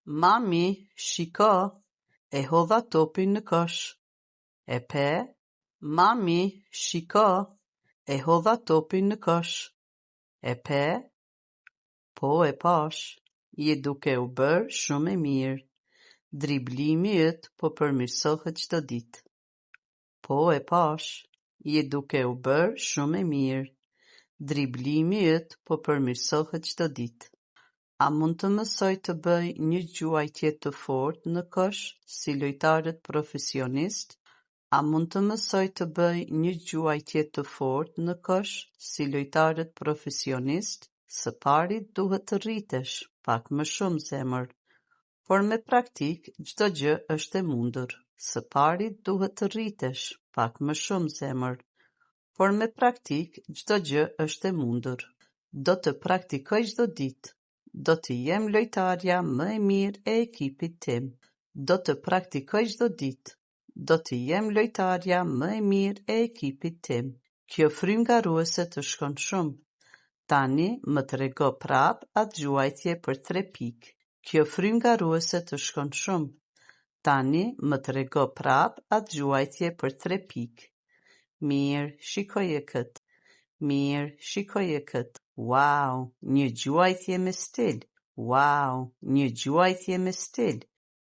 Mami, shiko, e hodha topin në kosh. E pe, mami, shiko, e hodha topin në kosh. E pe, po e pash, je duke u bërë shumë e mirë. Driblimi yt po përmirësohet çdo ditë. Po e pash, je duke u bërë shumë e mirë. Driblimi yt po përmirësohet çdo ditë. A mund të mësoj të bëj një gjuajtje të fortë në kosh, si lojtarët profesionist? A mund të mësoj të bëj një gjuajtje të fortë në kosh, si lojtarët profesionist? Së pari duhet të rritesh pak më shumë, zemër. Por me praktik, çdo gjë është e mundur. Së pari duhet të rritesh pak më shumë, zemër. Por me praktik, çdo gjë është e mundur. Do të praktikoj çdo ditë. Do të jem lojtarja më e mirë e ekipit tim. Do të praktikoj çdo ditë. Do të jem lojtarja më e mirë e ekipit tim. Kjo fryngaruese të shkon shumë. Tani më trego prap atë gjuajtje për 3 pikë. Kjo fryngaruese të shkon shumë. Tani më trego prap atë gjuajtje për 3 pikë. Mirë, shikoje këtë. Mirë, shikoje këtë. Wow, një gjuajtje me stil. Wow, një gjuajtje me stil.